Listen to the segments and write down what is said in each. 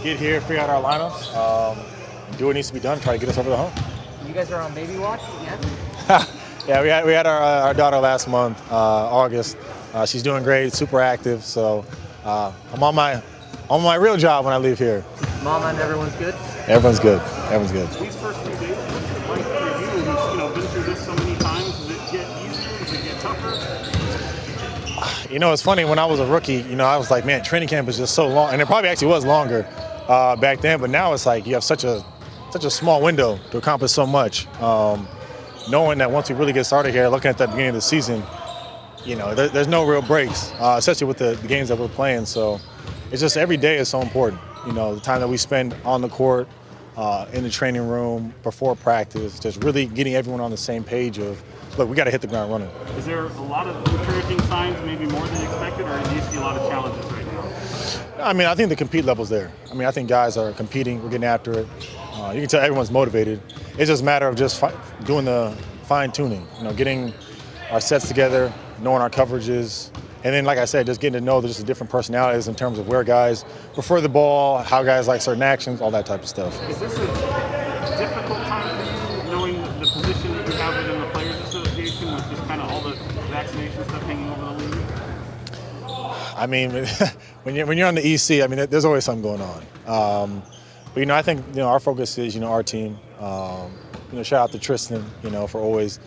get here, figure out our lineups, and do what needs to be done, try to get us over the hump. You guys are on baby watch again? Yeah, we had our daughter last month, August. She's doing great, super active. So I'm on my real job when I leave here. Mama and everyone's good? Everyone's good. Everyone's good. These first few days, what's it like for you? Who's been through this so many times. Does it get easier? Does it get tougher? It's funny. When I was a rookie, I was like, man, training camp is just so long, and it probably actually was longer back then. But now it's like you have such a small window to accomplish so much. Knowing that once we really get started here, looking at the beginning of the season, there's no real breaks, especially with the games that we're playing. So it's just every day is so important. The time that we spend on the court, in the training room, before practice, just really getting everyone on the same page of, look, we got to hit the ground running. Is there a lot of encouraging signs, maybe more than you expected, or do you see a lot of challenges right now? I think the compete level's there. I think guys are competing, we're getting after it. You can tell everyone's motivated. It's just a matter of just doing the fine-tuning, getting our sets together, knowing our coverages, and then, like I said, just getting to know just the different personalities in terms of where guys prefer the ball, how guys like certain actions, all that type of stuff. Is this a difficult time for you, knowing the position that you have within the Players Association with just kind of all the vaccination stuff hanging over the league? When you're on the EC, there's always something going on. But I think our focus is our team. Shout out to Tristan, for always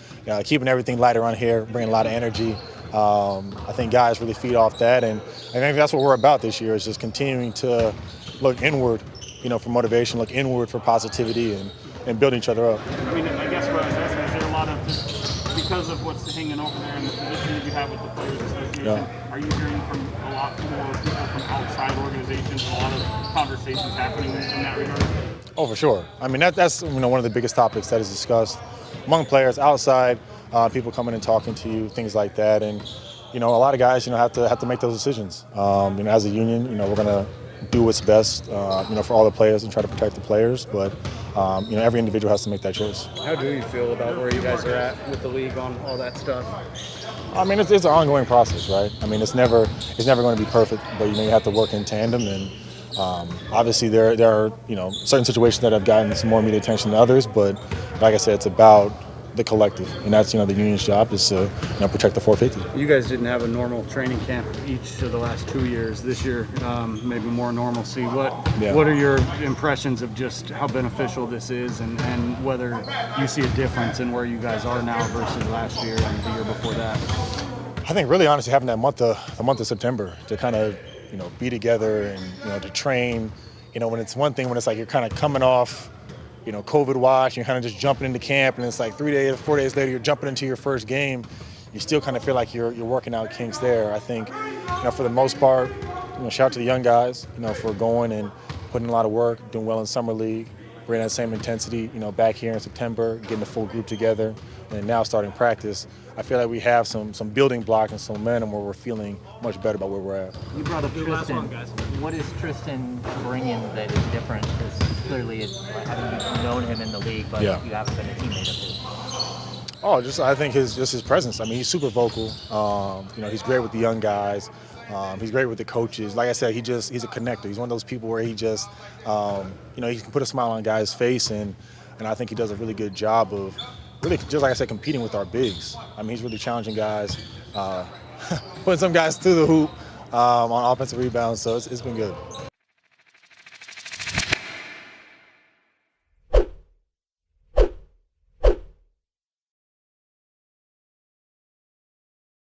keeping everything light around here, bringing a lot of energy. I think guys really feed off that, and I think that's what we're about this year, is just continuing to look inward, for motivation, look inward for positivity, and build each other up. I guess what I was asking, is there a lot of, just because of what's hanging over there and the position that you have with the Players Association, are you hearing from a lot more people from outside organizations, a lot of conversations happening in that regard? Oh, for sure. That's one of the biggest topics that is discussed among players outside, people coming and talking to you, things like that. And a lot of guys have to make those decisions. As a union, we're going to do what's best, for all the players and try to protect the players. But every individual has to make that choice. How do you feel about where you guys are at with the league on all that stuff? It's an ongoing process, right? It's never going to be perfect, but you have to work in tandem. And obviously there are certain situations that have gotten some more media attention than others, but like I said, it's about the collective, and that's the union's job is to protect the 450. You guys didn't have a normal training camp each of the last 2 years. This year, maybe more normalcy. What are your impressions of just how beneficial this is, and whether you see a difference in where you guys are now versus last year and the year before that? I think really honestly having that month of September to kind of be together and to train. When it's one thing when it's like you're kind of coming off COVID watch, you're kind of just jumping into camp, and it's like 3 days, 4 days later, you're jumping into your first game. You still kind of feel like you're working out kinks there. I think, for the most part, shout out to the young guys, for going and putting a lot of work, doing well in summer league, bringing that same intensity, back here in September, getting the full group together, and now starting practice. I feel like we have some building blocks and some momentum where we're feeling much better about where we're at. You brought up Tristan. What is Tristan bringing that is different? Because clearly, having known him in the league, but you haven't been a teammate of his. I think his presence. He's super vocal. He's great with the young guys. He's great with the coaches. Like I said, he's a connector. He's one of those people where he just, he can put a smile on a guy's face, and I think he does a really good job of really, just like I said, competing with our bigs. He's really challenging guys, putting some guys through the hoop on offensive rebounds, so it's been good.